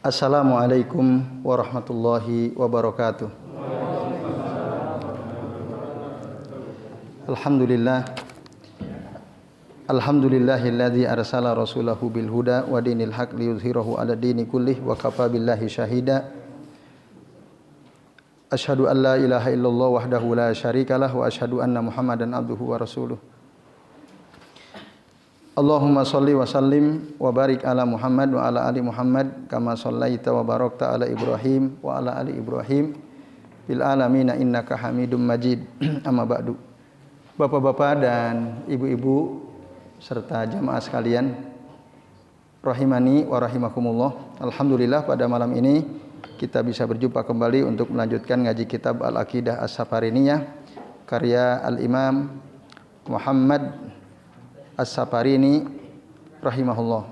Assalamualaikum warahmatullahi wabarakatuh. Alhamdulillahilladzi arsala rasulahu bil huda wa dinil haq liyuzhirahu 'ala dini kullih wa kafa billahi syahida. Asyhadu an la ilaha illallah wahdahu la syarikalah wa asyhadu anna Muhammadan abduhu wa rasuluh. Allahumma shalli wa sallim wa barik ala Muhammad wa ala ali Muhammad kama shallaita wa barakta ala Ibrahim wa ala ali Ibrahim fil alamin innaka Hamidum Majid. Amma ba'du. Bapak-bapak dan ibu-ibu serta jamaah sekalian rahimani wa rahimakumullah. Alhamdulillah pada malam ini kita bisa berjumpa kembali untuk melanjutkan ngaji kitab Al-Aqidah As-Safariniyah karya Al-Imam Muhammad As-Safarini rahimahullah.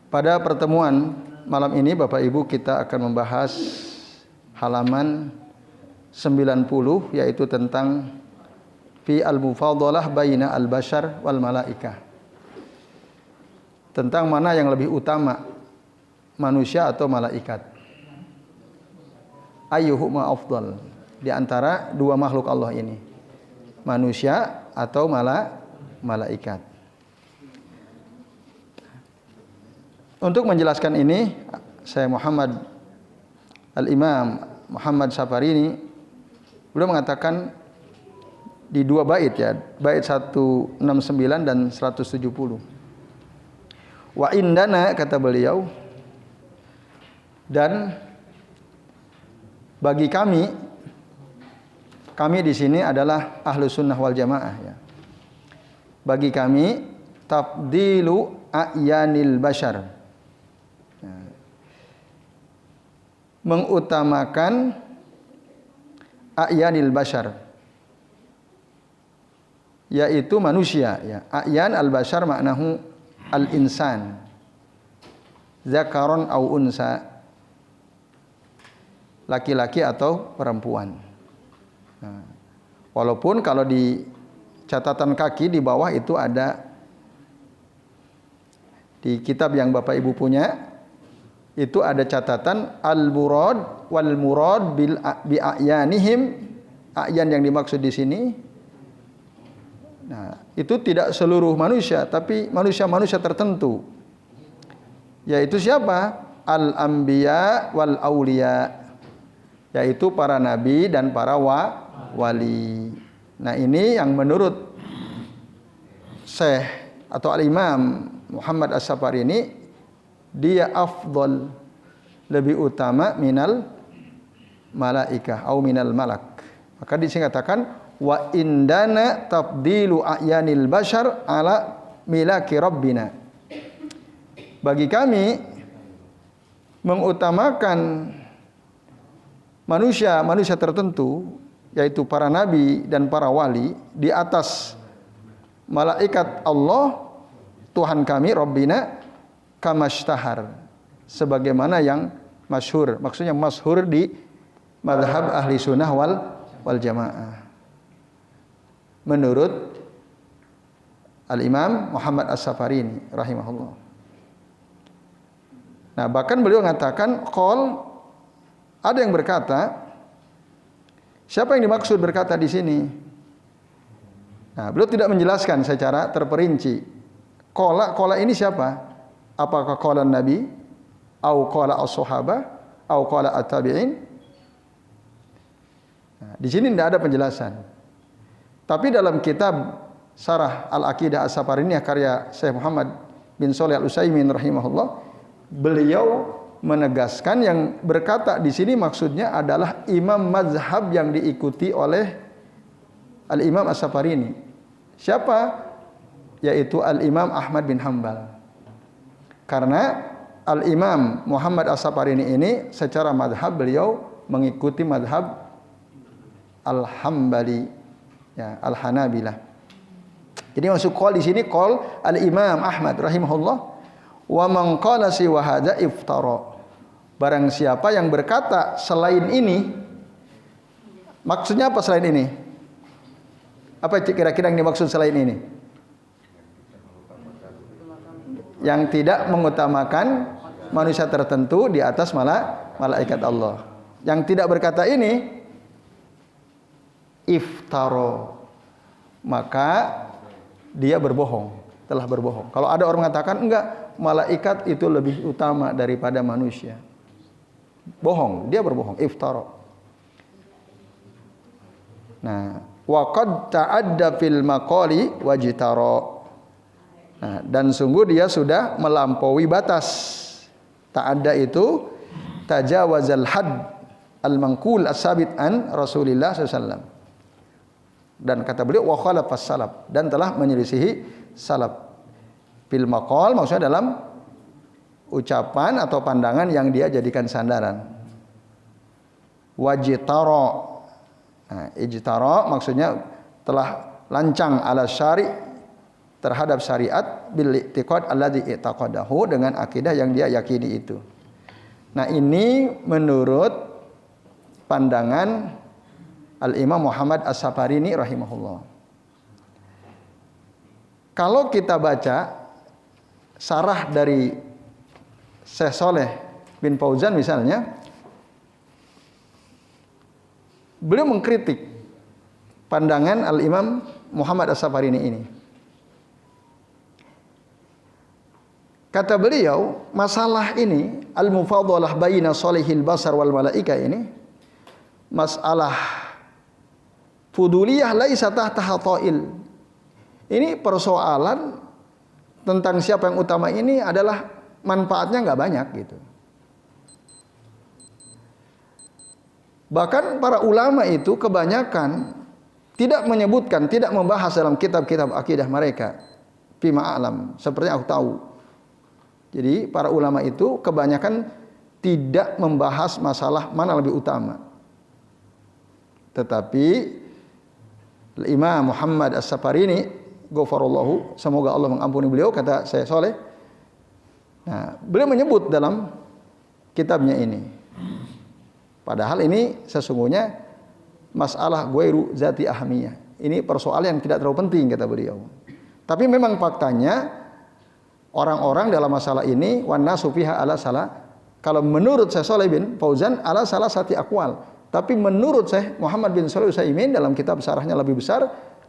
Pada pertemuan malam ini Bapak Ibu kita akan membahas halaman 90 yaitu tentang fi al-mufadalah baina al-bashar wal malaikah. Tentang mana yang lebih utama, manusia atau malaikat. Ayyuhuma afdal di antara dua makhluk Allah ini. Manusia atau malaikat. Untuk menjelaskan ini, saya Al-Imam Muhammad Safarini beliau mengatakan di dua bait ya, bait 169 dan 170. Wa indana kata beliau, dan bagi kami di sini adalah ahlu sunnah wal jamaah ya. Bagi kami tafdilu a'yanil bashar, mengutamakan a'yanil bashar, yaitu manusia ya. A'yan al-bashar maknahu al-insan zakaron au unsa, laki-laki atau perempuan. Nah, walaupun kalau di catatan kaki di bawah itu ada di kitab yang Bapak Ibu punya, itu ada catatan al-murad wal murad bi a'yanihim, a'yan yang dimaksud di sini. Nah, itu tidak seluruh manusia, tapi manusia-manusia tertentu. Yaitu siapa? Al-anbiya wal auliya, yaitu para nabi dan para wali. Nah, ini yang menurut Syekh atau Al-Imam Muhammad As-Safarini, dia afdal, lebih utama minal malaikah atau minal malak. Maka di sini katakan wa indana tafdilu a'yanil bashar ala milaki rabbina. Bagi kami mengutamakan manusia tertentu, yaitu para nabi dan para wali di atas malaikat Allah Tuhan kami Rabbina, kamashtahar, sebagaimana yang masyhur. Maksudnya masyhur di mazhab ahli sunnah wal jamaah menurut Al-Imam Muhammad As-Safarini rahimahullah. Nah, bahkan beliau mengatakan ada yang berkata, siapa yang dimaksud berkata di sini? Nah, beliau tidak menjelaskan secara terperinci. Qala ini siapa? Apakah qala Nabi, au qala as-sahabah, au qala at-tabi'in? Nah, di sini tidak ada penjelasan. Tapi dalam kitab Syarah Al-Aqidah As-Safariniyah karya Syekh Muhammad bin Shalih Al-Utsaimin rahimahullah, beliau menegaskan yang berkata di sini maksudnya adalah imam mazhab yang diikuti oleh Al-Imam As-Safarini. Siapa? Yaitu Al-Imam Ahmad bin Hanbal. Karena Al-Imam Muhammad As-Safarini ini secara mazhab beliau mengikuti mazhab Al-Hambali ya, Al-Hanabilah. Jadi maksud qaul di sini qaul Al-Imam Ahmad rahimahullah, wa man qala siwa hadza iftara. Barang siapa yang berkata selain ini, maksudnya apa selain ini? Apa kira-kira yang dimaksud selain ini? yang tidak mengutamakan manusia tertentu di atas malaikat Allah. Yang tidak berkata ini iftaro, maka dia berbohong, telah berbohong. Kalau ada orang mengatakan enggak, malaikat itu lebih utama daripada manusia, bohong, dia berbohong, iftaro. Nah, waqad ta'adda fil maqali wajtara. Nah, dan sungguh dia sudah melampaui batas. Ta'adda itu tajawazal had al-manqul as-sabit an Rasulillah SAW. Dan kata beliau wa khalafas salaf, dan telah menyelisihi salaf. Fil maqal maksudnya dalam ucapan atau pandangan yang dia jadikan sandaran. Wajtara. Nah, ijtara maksudnya telah lancang ala syari' terhadap syariat bil i'tiqad alladzi i'taqadahu, dengan akidah yang dia yakini itu. Nah, ini menurut pandangan Al-Imam Muhammad As-Safarini rahimahullah. Kalau kita baca sarah dari Syekh Shalih bin Fauzan misalnya, beliau mengkritik pandangan Al-Imam Muhammad As-Safarini ini. Kata beliau, masalah ini al-mufadalah baina salihil basar wal malaika ini, masalah fuduliyah laisa tahtaha ta'il. Ini persoalan tentang siapa yang utama ini adalah manfaatnya nggak banyak gitu. Bahkan para ulama itu kebanyakan tidak menyebutkan, tidak membahas dalam kitab-kitab akidah mereka. Fima a'lam, seperti aku tahu. Jadi para ulama itu kebanyakan tidak membahas masalah mana lebih utama. Tetapi Imam Muhammad As-Safarini, ghafarallahu, semoga Allah mengampuni beliau, kata saya Soleh. Nah, beliau menyebut dalam kitabnya ini. Padahal ini sesungguhnya masalah ghairu zati ahmiyah. Ini persoalan yang tidak terlalu penting, kata beliau. Tapi memang faktanya orang-orang dalam masalah ini wan nasu fiha ala salah. Kalau menurut Syekh Shalih bin Fauzan ala salah sati aqwal. Tapi menurut Syekh Muhammad bin Shalih Utsaimin dalam kitab syarahnya lebih besar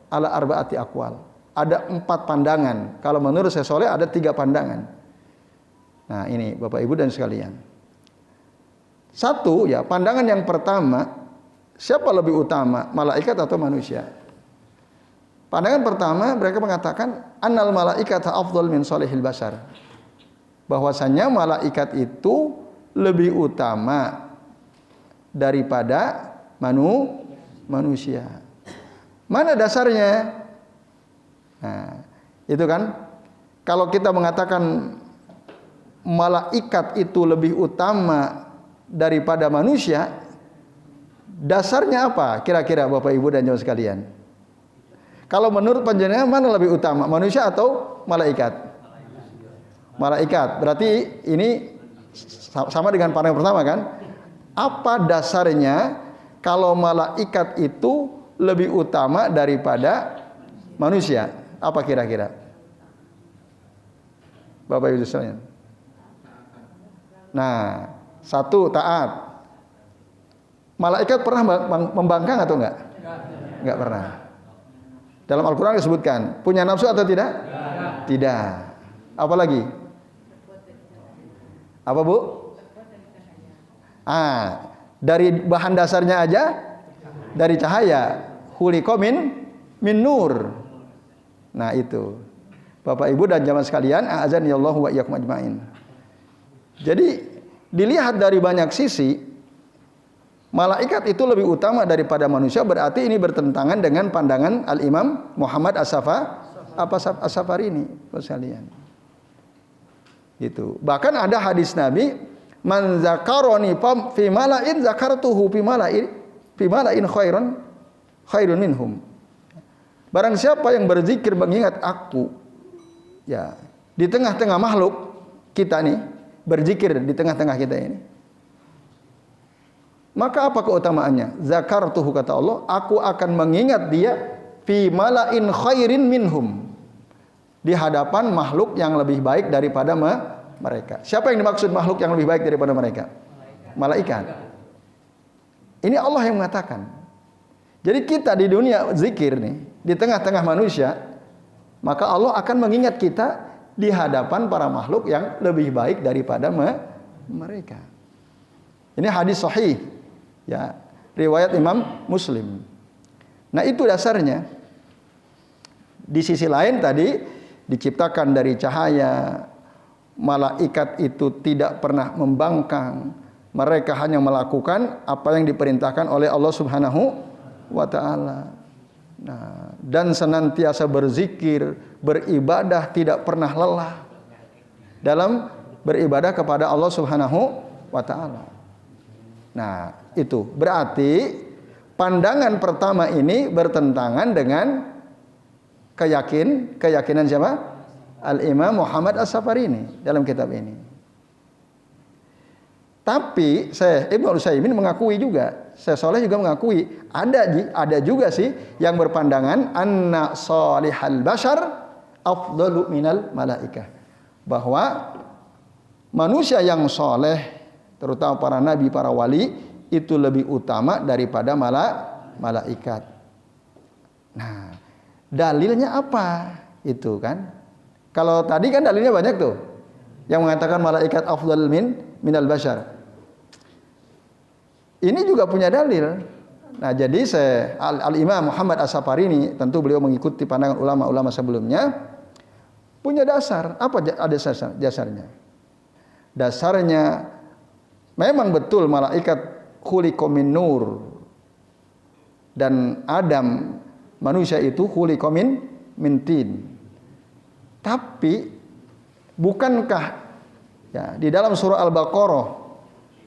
ala arbaati aqwal. Ada 4 pandangan. Kalau menurut Syekh Shalih ada 3 pandangan. Nah, ini Bapak Ibu dan sekalian. Satu, ya, pandangan yang pertama, siapa lebih utama, malaikat atau manusia? Pandangan pertama, mereka mengatakan annal malaikata afdal min salihil basar. Bahwasanya malaikat itu lebih utama daripada manusia. Mana dasarnya? Nah, itu kan kalau kita mengatakan malaikat itu lebih utama daripada manusia, dasarnya apa? Kira-kira Bapak Ibu dan jemaah sekalian. Kalau menurut panjenengan mana lebih utama, manusia atau malaikat? Malaikat. Berarti ini sama dengan pandangan pertama kan? Apa dasarnya kalau malaikat itu lebih utama daripada manusia? Apa kira-kira? Bapak Ibu sekalian. Nah, 1, taat. Malaikat pernah membangkang atau enggak? Enggak pernah. Dalam Al-Quran disebutkan, punya nafsu atau tidak? Tidak. Apa lagi? Apa, Bu? Dari bahan dasarnya aja, dari cahaya. Khuliqa min nur. Nah, itu. Bapak Ibu dan jamaah sekalian, a'azanillahu wa iyyakum ajmain. Jadi dilihat dari banyak sisi, malaikat itu lebih utama daripada manusia, berarti ini bertentangan dengan pandangan Al-Imam Muhammad As-Safarini sekalian. Gitu. Bahkan ada hadis Nabi, man zakaroni fi mala'in zakartuhu fi mala'in khairun minhum. Barang siapa yang berzikir mengingat aku, ya, di tengah-tengah makhluk kita nih, berzikir di tengah-tengah kita ini, maka apa keutamaannya? Zakartuhu, kata Allah, aku akan mengingat dia fi mala'in khairin minhum, di hadapan makhluk yang lebih baik daripada mereka. Siapa yang dimaksud makhluk yang lebih baik daripada mereka? Malaikat. Ini Allah yang mengatakan. Jadi kita di dunia zikir nih, di tengah-tengah manusia, maka Allah akan mengingat kita di hadapan para makhluk yang lebih baik daripada mereka. Ini hadis sahih, ya, riwayat Imam Muslim. Nah, itu dasarnya. Di sisi lain tadi diciptakan dari cahaya, malaikat itu tidak pernah membangkang, mereka hanya melakukan apa yang diperintahkan oleh Allah Subhanahu wa taala. Nah, dan senantiasa berzikir, beribadah, tidak pernah lelah dalam beribadah kepada Allah Subhanahu wa taala. Nah, itu berarti pandangan pertama ini bertentangan dengan keyakinan siapa? Al-Imam Muhammad As-Safarini dalam kitab ini. Tapi saya Ibnu Utsaimin mengakui juga, Syekh Saleh juga mengakui ada juga sih yang berpandangan anna salihal bashar afdalu minal malaikah, bahwa manusia yang soleh, terutama para nabi, para wali, itu lebih utama daripada malaikat. Nah, dalilnya apa? Itu kan. Kalau tadi kan dalilnya banyak tuh. Yang mengatakan malaikat afdal minal bashar. Ini juga punya dalil. Nah, jadi Al-Imam Muhammad As-Safarini, tentu beliau mengikuti pandangan ulama-ulama sebelumnya, punya dasar. Apa ada dasarnya? Dasarnya memang betul malaikat khuliqa min nur, dan Adam manusia itu khuliqa min tin. Tapi bukankah ya di dalam surah Al-Baqarah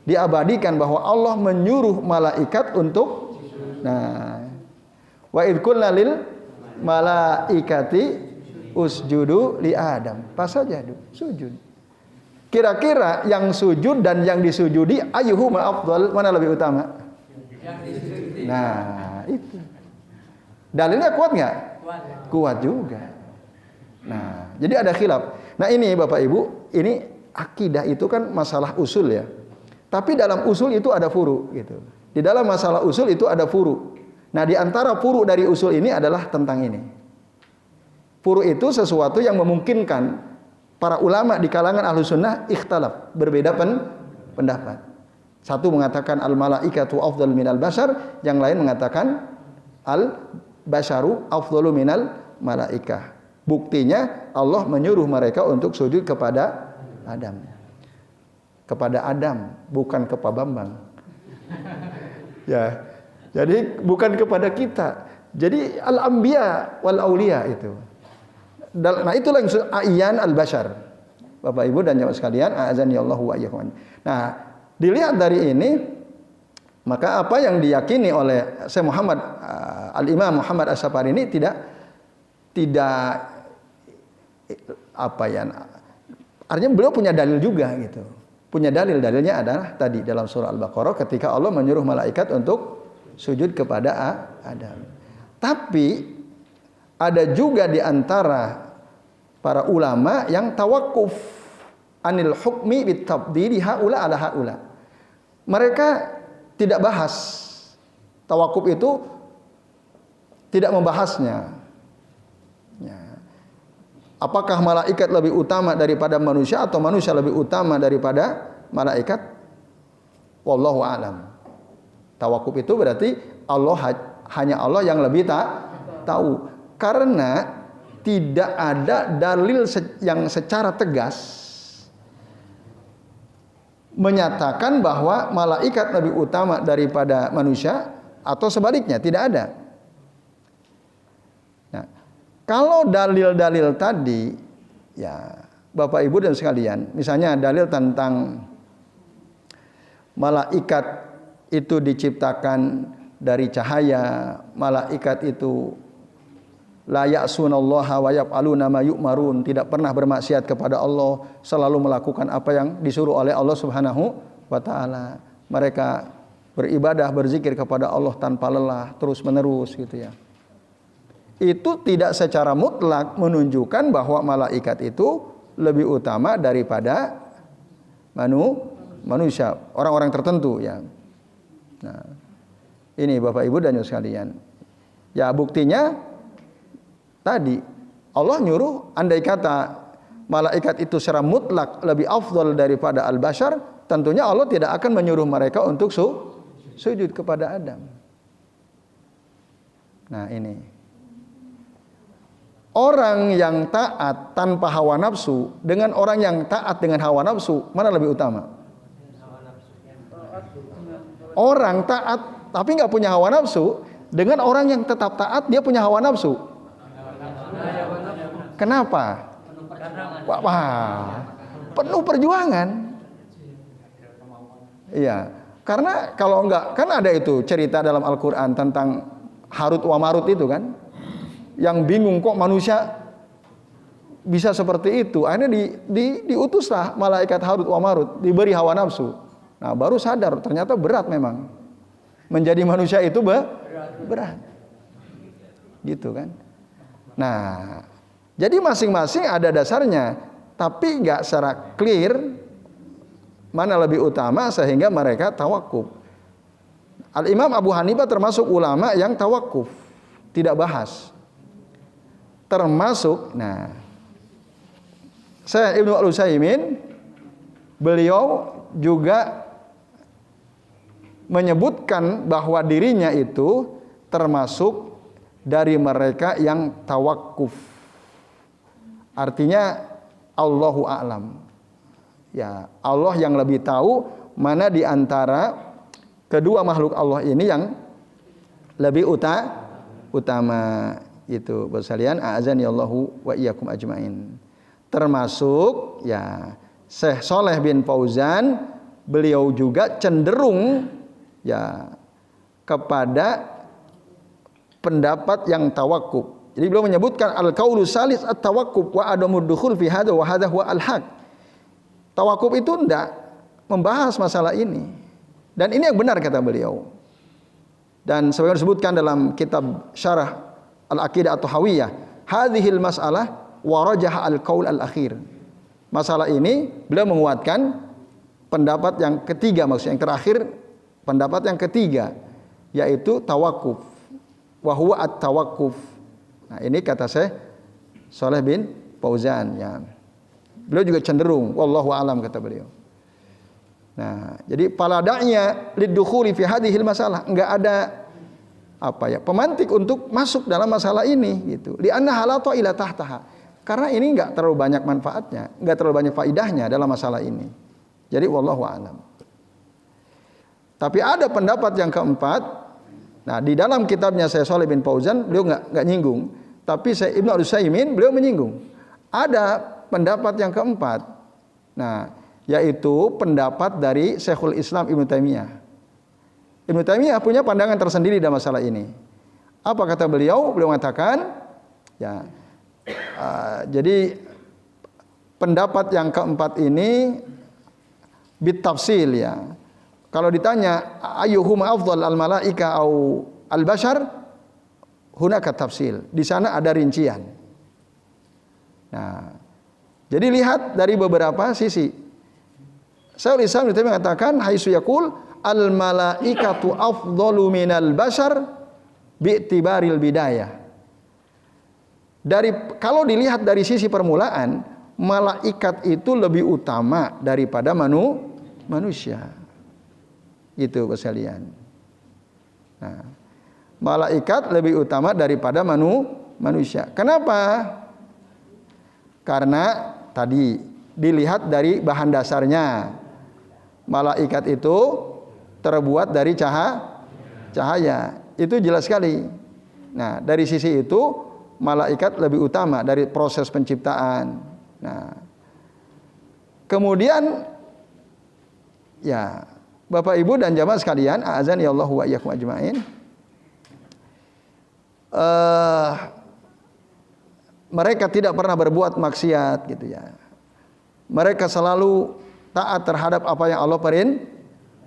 diabadikan bahwa Allah menyuruh malaikat untuk wa idh qulna lil malaikati usjudu li Adam fasajadu, sujud. Kira-kira yang sujud dan yang disujudi ayyuhuma afdal, mana lebih utama? Nah, itu. Dalilnya kuat enggak? Kuat juga. Nah, jadi ada khilaf. Nah, ini Bapak Ibu, ini akidah itu kan masalah usul ya. Tapi dalam usul itu ada furu gitu. Di dalam masalah usul itu ada furu. Nah, di antara furu dari usul ini adalah tentang ini. Furu itu sesuatu yang memungkinkan para ulama di kalangan ahlu sunnah ikhtilaf, berbeda pendapat. Satu mengatakan al-malaikatu afdal minal bashar, yang lain mengatakan al-basharu afdalu minal malaikah. Buktinya Allah menyuruh mereka untuk sujud kepada Adam. Kepada Adam, bukan ke Pak Bambang. Ya. Jadi bukan kepada kita. Jadi al-anbiya wal auliya itu. Nah, itulah yang ayan al-bashar. Bapak Ibu dan jamaah sekalian, a'azani Allahu wa iyyakum. Nah, dilihat dari ini, maka apa yang diyakini oleh Syekh Muhammad Al-Imam Muhammad As-Safarini tidak apa ya? Artinya beliau punya dalil juga gitu. Punya dalilnya adalah tadi dalam surah Al-Baqarah ketika Allah menyuruh malaikat untuk sujud kepada Adam. Tapi ada juga di antara para ulama yang tawakuf anil hukmi bitabdili haula ala haula. Mereka tidak bahas. Tawakuf itu tidak membahasnya. Ya. Apakah malaikat lebih utama daripada manusia atau manusia lebih utama daripada malaikat? Wallahu a'lam. Tawakuf itu berarti hanya Allah yang lebih tahu. Karena tidak ada dalil yang secara tegas menyatakan bahwa malaikat lebih utama daripada manusia atau sebaliknya, tidak ada. Nah, kalau dalil-dalil tadi, ya Bapak Ibu dan sekalian, misalnya dalil tentang malaikat itu diciptakan dari cahaya, malaikat itu la ya'sunallaha wa yaf'aluna ma yu'marun, tidak pernah bermaksiat kepada Allah, selalu melakukan apa yang disuruh oleh Allah Subhanahu wa taala. Mereka beribadah, berzikir kepada Allah tanpa lelah, terus-menerus gitu ya. itu tidak secara mutlak menunjukkan bahwa malaikat itu lebih utama daripada manusia, orang-orang tertentu ya. Nah, ini Bapak Ibu dan sekalian. Ya buktinya tadi Allah nyuruh, andai kata malaikat itu secara mutlak lebih afdal daripada al-bashar, tentunya Allah tidak akan menyuruh mereka untuk sujud kepada Adam. Nah ini, orang yang taat tanpa hawa nafsu dengan orang yang taat dengan hawa nafsu, mana lebih utama? Orang taat tapi nggak punya hawa nafsu dengan orang yang tetap taat dia punya hawa nafsu. Kenapa? Wah, penuh perjuangan. Iya, karena kalau enggak, kan ada itu cerita dalam Al-Quran tentang Harut wa Marut itu kan, yang bingung kok manusia bisa seperti itu. Akhirnya diutuslah malaikat Harut wa Marut, diberi hawa nafsu. Nah baru sadar ternyata berat memang menjadi manusia itu berat, gitu kan. Nah jadi masing-masing ada dasarnya, tapi nggak secara clear mana lebih utama sehingga mereka tawakuf. Al-Imam Abu Hanifah termasuk ulama yang tawakuf, tidak bahas. Termasuk, nah, saya Ibnu Al-Utsaimin, beliau juga menyebutkan bahwa dirinya itu termasuk dari mereka yang tawakuf. Artinya Allahu a'lam. Ya, Allah yang lebih tahu mana di antara kedua makhluk Allah ini yang lebih utama. Itu sekalian, a'azani Allahu wa iyyakum ajmain. Termasuk ya Syekh Shalih bin Fauzan, beliau juga cenderung ya kepada pendapat yang tawakuf. Jadi beliau menyebutkan al-qaulu salis at-tawakkuf wa adamud dukhul fi hadza wa hadza huwa al-haq. Tawakuf itu tidak membahas masalah ini. Dan ini yang benar kata beliau. Dan sebagaimana disebutkan dalam kitab Syarah Al-Aqidah At-Tahawiyah, hadhil mas'alah wa rajah al-qaul al-akhir. Masalah ini beliau menguatkan pendapat yang ketiga, maksudnya yang terakhir, pendapat yang ketiga yaitu tawakuf. Wa huwa at-tawakkuf. Nah, ini kata saya Shalih bin Fauzan ya. Beliau juga cenderung wallahu alam kata beliau. Nah, jadi paladanya lidukhuli fi hadhil masalah, enggak ada apa ya, pemantik untuk masuk dalam masalah ini gitu. Li anna halata ila tahtaha. Karena ini enggak terlalu banyak manfaatnya, enggak terlalu banyak faidahnya dalam masalah ini. Jadi wallahu alam. Tapi ada pendapat yang keempat. Nah, di dalam kitabnya saya Shalih bin Fauzan, beliau enggak nyinggung, tapi saya Ibnu Utsaimin beliau menyinggung. Ada pendapat yang keempat. Nah, yaitu pendapat dari Syekhul Islam Ibnu Taimiyah. Ibnu Taimiyah punya pandangan tersendiri dalam masalah ini. Apa kata beliau? Beliau mengatakan, ya, jadi pendapat yang keempat ini bitafsil ya. Kalau ditanya ayyuhuma afdal al-malaika au al-bashar, hunaka tafsil. Di sana ada rincian. Nah, jadi lihat dari beberapa sisi. Syekhul Islam itu mengatakan haitsu yaqul al-malaikatu afdalu minal bashar bi'tibaril bidayah. Kalau dilihat dari sisi permulaan, malaikat itu lebih utama daripada manusia. Itu sekalian. Nah, malaikat lebih utama daripada manusia. Kenapa? Karena tadi dilihat dari bahan dasarnya. Malaikat itu terbuat dari cahaya. Itu jelas sekali. Nah, dari sisi itu malaikat lebih utama dari proses penciptaan. Nah, kemudian ya, Bapak Ibu dan jamaah sekalian, a'azani Allahu wa iyyakum ajmain. Mereka tidak pernah berbuat maksiat gitu ya. Mereka selalu taat terhadap apa yang Allah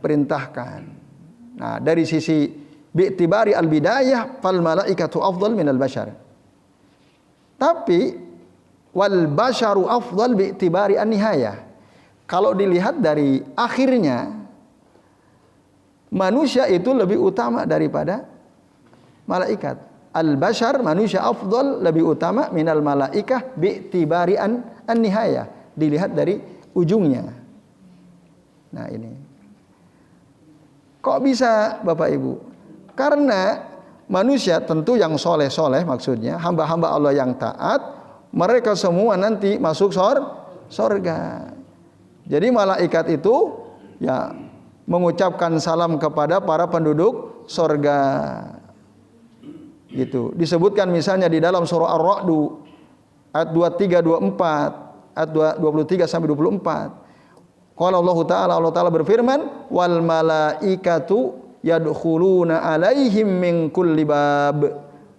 perintahkan. Nah, dari sisi bi'tibari al-bidayah fal malaikatu afdal minal bashar. Tapi wal basyaru afdal bi'tibari an-nihayah. Kalau dilihat dari akhirnya, manusia itu lebih utama daripada malaikat. Al-bashar, manusia afdal, lebih utama minal malaikah bi'tibari an-nihayah. Dilihat dari ujungnya. Nah ini. Kok bisa Bapak Ibu? Karena manusia tentu yang soleh-soleh, maksudnya hamba-hamba Allah yang taat, mereka semua nanti masuk sorga. Jadi malaikat itu ya mengucapkan salam kepada para penduduk sorga. Gitu. Disebutkan misalnya di dalam surah Ar-Ra'd ayat 23 24, ayat 23 sampai 24. Qala Allah Ta'ala berfirman, wal malaikatu yadkhuluna alaihim min kulli bab.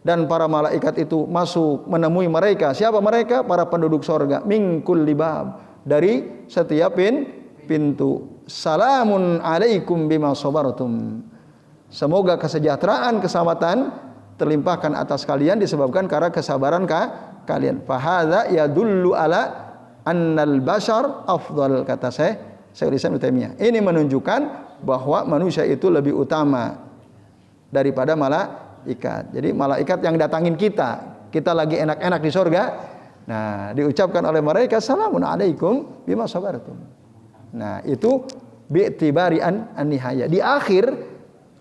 Dan para malaikat itu masuk menemui mereka. Siapa mereka? Para penduduk sorga. Min kulli bab, dari setiap pintu. Salamun alaikum bima sabartum. Semoga kesejahteraan, keselamatan terlimpahkan atas kalian disebabkan karena kesabaran kalian. Fahadza yadullu ala annal bashar afdal, kata Syekhul Islam Ibnu Taimiyah. Ini menunjukkan bahwa manusia itu lebih utama daripada malaikat. Jadi malaikat yang datangin kita lagi enak-enak di surga. Nah, diucapkan oleh mereka salamun alaikum bima sabartum. Nah, itu bi'tibari an-nihayah. Di akhir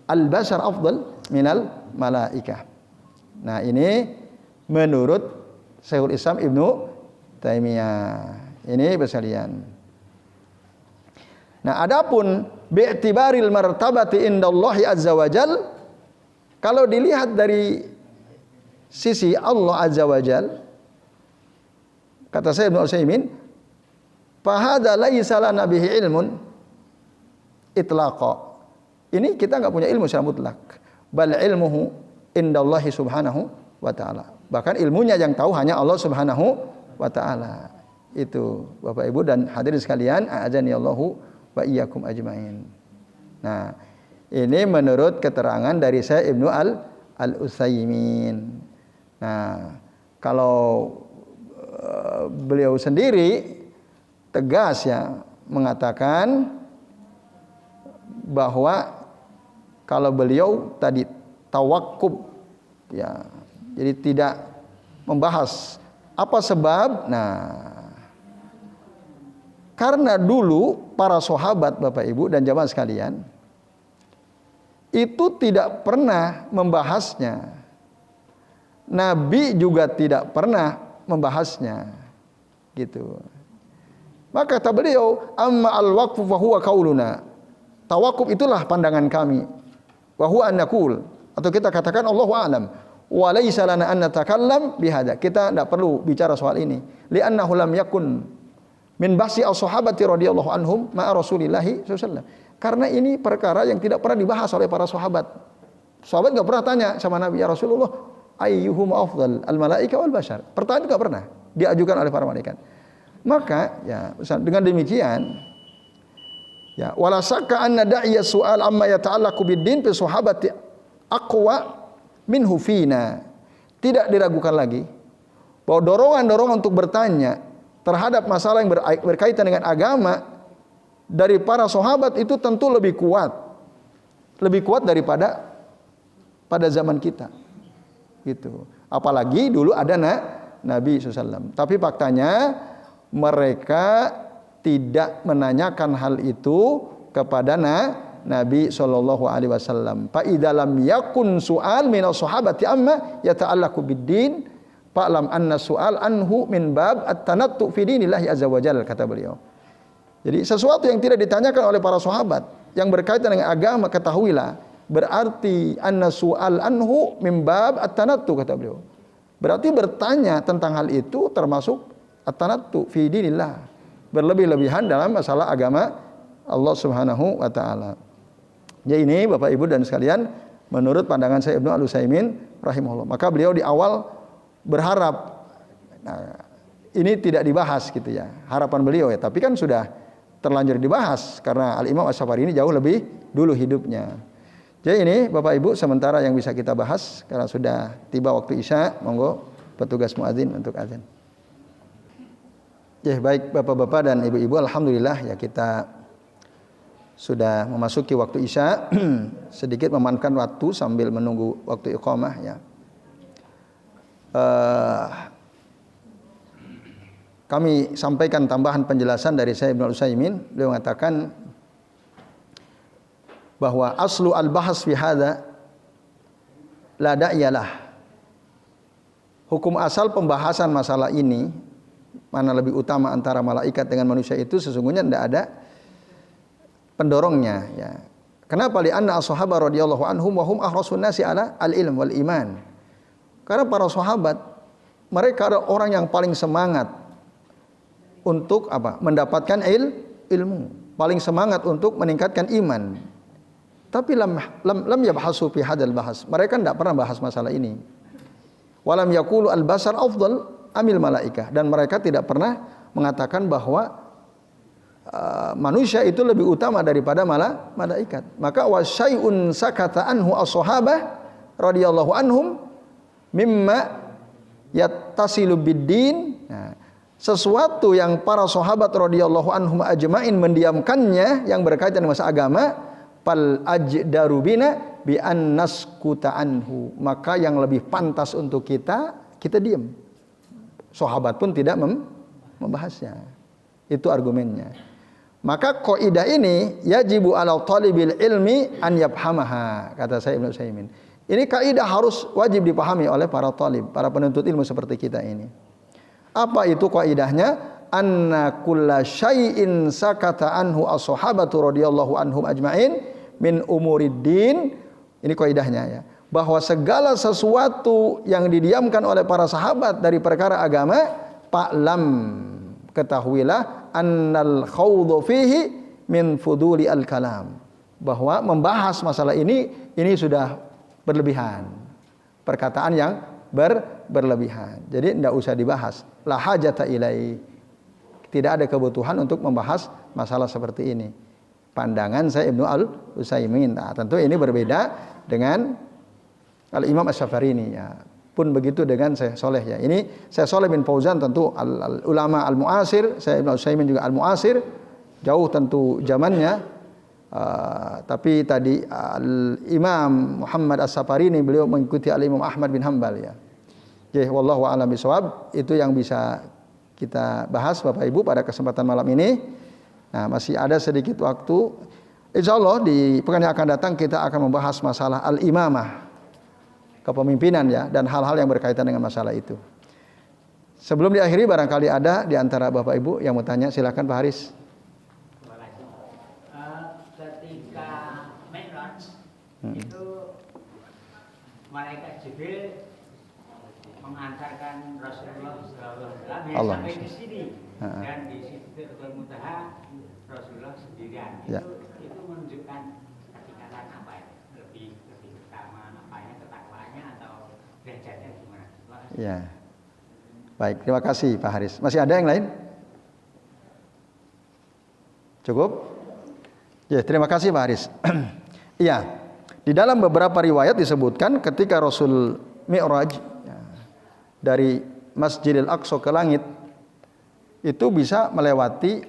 al-bashar afdal minal malaikah. Nah, ini menurut Syekhul Islam Ibnu Taimiyah. Ini sekalian. Nah, adapun bi'tibaril martabati indallahi azza wajal, kalau dilihat dari sisi Allah azza wajal, kata saya Ibnu Utsaimin, fa hadza laisa lana bihi ilmun itlaqa. Ini kita enggak punya ilmu secara mutlak. Bal ilmuhu indallahi subhanahu wa ta'ala. Bahkan ilmunya yang tahu hanya Allah subhanahu wa ta'ala. Itu Bapak Ibu dan hadirin sekalian, a'adzani Allahu wa iyyakum ajmain. Nah, ini menurut keterangan dari saya Ibnu Al-Utsaimin. Nah, kalau beliau sendiri tegas ya mengatakan bahwa kalau beliau tadi tawakub ya, jadi tidak membahas apa sebab. Nah, karena dulu para sahabat Bapak Ibu dan jamaah sekalian itu tidak pernah membahasnya. Nabi juga tidak pernah membahasnya. Gitu. Maka kata beliau, amma al-waqfu fa huwa qauluna. Tawakuf itulah pandangan kami. Wa huwa an naqul, atau kita katakan Allahu a'lam. Wa laisa lana an natakallam bihadza. Kita tidak perlu bicara soal ini. Li'annahu lam yakun min bahsi as-sahabati radhiyallahu anhum ma'a Rasulillahi sallallahu alaihi wasallam. Karena ini perkara yang tidak pernah dibahas oleh para sahabat. Sahabat enggak pernah tanya sama Nabi, ya Rasulullah, ayyuhum afdal, al-malaika wal bashar. Pertanyaan enggak pernah diajukan oleh para malaikat. Maka ya dengan demikian ya wala sakka anna da'iya su'al amma yata'allaqu bid-din fi sahabati aqwa minhu fina. Tidak diragukan lagi bahwa dorongan-dorongan untuk bertanya terhadap masalah yang berkaitan dengan agama dari para sahabat itu tentu lebih kuat daripada pada zaman kita, gitu. Apalagi dulu ada Nabi SAW. Tapi faktanya mereka tidak menanyakan hal itu kepada Nabi Shallallahu Alaihi Wasallam. Fa idalam yakun su'al min as-sahabati amma yata'allaqu bid-din fa'lam anna su'al anhu min bab at-tanattu fi dinillahi azza wajalla, kata beliau. Jadi sesuatu yang tidak ditanyakan oleh para sahabat yang berkaitan dengan agama, ketahuilah berarti anna su'al anhu min bab at-tanattu, kata beliau. Berarti bertanya tentang hal itu termasuk at-tanattu fi dinillah, berlebih-lebihan dalam masalah agama Allah Subhanahu wa taala. Jadi ini Bapak Ibu dan sekalian menurut pandangan saya Ibnu Al-Utsaimin rahimahullah. Maka beliau di awal berharap ini tidak dibahas gitu ya. Harapan beliau ya, tapi kan sudah terlanjur dibahas karena Al-Imam Asy-Syafari ini jauh lebih dulu hidupnya. Jadi ini Bapak Ibu sementara yang bisa kita bahas karena sudah tiba waktu Isya, monggo petugas muadzin untuk azan. Ya, baik Bapak-bapak dan Ibu-ibu, alhamdulillah ya kita sudah memasuki waktu Isya. Sedikit memanfaatkan waktu sambil menunggu waktu iqamah ya. Kami sampaikan tambahan penjelasan dari Syekh Ibnu Utsaimin. Beliau mengatakan bahwa aslu al-bahas fi hadza la da'yalah. Hukum asal pembahasan masalah ini, mana lebih utama antara malaikat dengan manusia, itu sesungguhnya tidak ada pendorongnya ya. Kenapa? Li'anna as-sahabah radhiyallahu anhum wa hum ahrasun nasi ala al-ilm wal iman. Karena para sahabat mereka adalah orang yang paling semangat untuk apa? Mendapatkan ilmu, paling semangat untuk meningkatkan iman. Tapi lam yabhasu fi hadzal bahas. Mereka tidak pernah bahas masalah ini. Walam yaqulu al-basar afdal amil malaikah, dan mereka tidak pernah mengatakan bahwa manusia itu lebih utama daripada malaikat. Maka wasyai'un sakata anhu as-sahabah radhiyallahu anhum mimma yattasilu bid-din. Nah, sesuatu yang para sahabat radhiyallahu anhum ajmain mendiamkannya yang berkaitan dengan masalah agama, fal ajdaru bina bi an naskuta anhu, maka yang lebih pantas untuk kita diam. Sahabat pun tidak membahasnya. Itu argumennya. Maka kaidah ini yajibu ala talibil ilmi an yafhamaha, kata saya Ibnu Utsaimin. Ini kaidah harus wajib dipahami oleh para talib, para penuntut ilmu seperti kita ini. Apa itu kaidahnya? Anna kulla syai'in sakata anhu as-sahabatu radhiyallahu anhum ajmain min umuriddin. Ini kaidahnya ya. Bahwa segala sesuatu yang didiamkan oleh para sahabat dari perkara agama, fa'lam, ketahuilah, annal khawdhu fihi min fuduli al-kalam. Bahwa membahas masalah ini sudah berlebihan. Perkataan yang berlebihan. Jadi tidak usah dibahas. La hajata ilai. Tidak ada kebutuhan untuk membahas masalah seperti ini. Pandangan saya Ibnu Utsaimin. Nah, tentu ini berbeda dengan Al-Imam Asy-Syafi'ini ya. Pun begitu dengan Syekh Saleh ya. Ini Syekh Saleh bin Fauzan tentu ulama al-muasir, Syekh Ibnu Utsaimin juga al-muasir, jauh tentu zamannya. Tapi tadi Al-Imam Muhammad As-Safarini beliau mengikuti Al-Imam Ahmad bin Hanbal ya. Jadi wallahu a'lam bishawab, itu yang bisa kita bahas Bapak Ibu pada kesempatan malam ini. Nah, masih ada sedikit waktu. Insyaallah di pekan yang akan datang kita akan membahas masalah al-imamah, kepemimpinan ya, dan hal-hal yang berkaitan dengan masalah itu. Sebelum diakhiri, barangkali ada di antara Bapak Ibu yang mau tanya, silakan Pak Haris. Ketika Mi'raj itu malaikat Jibril mengantarkan Rasulullah SAW sampai di sini, dan di Sidratul Muntaha Rasulullah sendirian. Ya. Itu menunjukkan tingkatan apa ya? Lebih utama apanya, ketakwaannya atau derajatnya gimana? Ya. Baik, terima kasih Pak Haris. Masih ada yang lain? Cukup? Ya, terima kasih Pak Haris. Iya. Di dalam beberapa riwayat disebutkan ketika Rasul Mi'raj ya, dari Masjidil Aqsa ke langit itu bisa melewati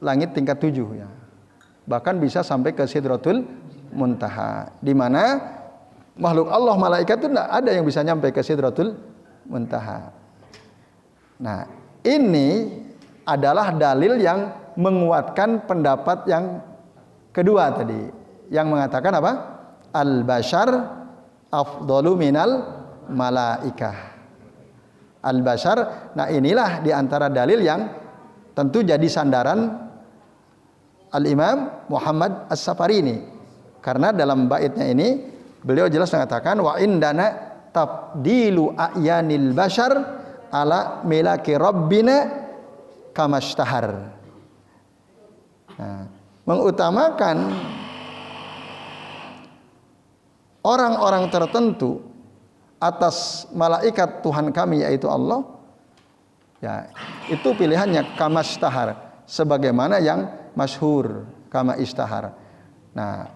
langit tingkat 7 ya. Bahkan bisa sampai ke Sidratul Muntaha, di mana makhluk Allah malaikat itu tidak ada yang bisa nyampe ke Sidratul Muntaha. Nah, ini adalah dalil yang menguatkan pendapat yang kedua tadi, yang mengatakan apa? Al-bashar afdalu minal malaikah. Al-bashar, nah inilah di antara dalil yang tentu jadi sandaran Al-Imam Muhammad As-Safarini. Karena dalam baitnya ini beliau jelas mengatakan wa indana tabdilu a'yanil bashar ala milaki rabbina kamashtahar. Nah, mengutamakan orang-orang tertentu atas malaikat Tuhan kami yaitu Allah. Ya, itu pilihannya kamashtahar, sebagaimana yang masyhur kama istahar. Nah,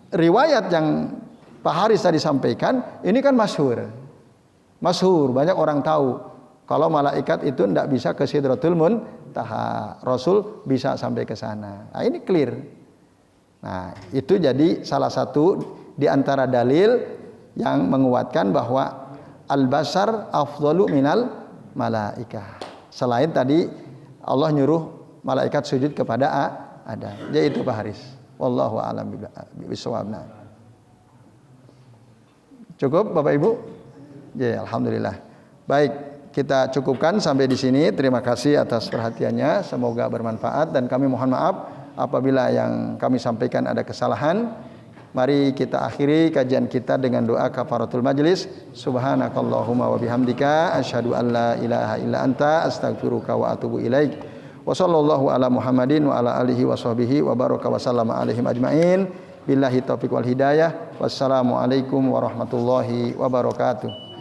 riwayat yang Pak Haris tadi sampaikan ini kan masyhur. Masyhur, banyak orang tahu kalau malaikat itu tidak bisa ke Sidratul Muntaha. Rasul bisa sampai ke sana. Nah, ini clear. Nah, itu jadi salah satu di antara dalil yang menguatkan bahwa al-basar afdalu minal malaikah. Selain tadi Allah nyuruh malaikat sujud kepada Adam. Yaitu Pak Haris. Wallahu a'lam bishawab. Cukup Bapak Ibu? Ya, alhamdulillah. Baik, kita cukupkan sampai di sini. Terima kasih atas perhatiannya. Semoga bermanfaat dan kami mohon maaf apabila yang kami sampaikan ada kesalahan. Mari kita akhiri kajian kita dengan doa kafaratul majlis. Subhanakallahumma wa bihamdika asyhadu an la ilaha illa anta astaghfiruka wa atubu ilaik. Wa sallallahu ala Muhammadin wa ala alihi wa sahbihi wa baraka wa sallama alaihim ajmain. Billahi taufiq wal hidayah. Wassalamualaikum warahmatullahi wabarakatuh.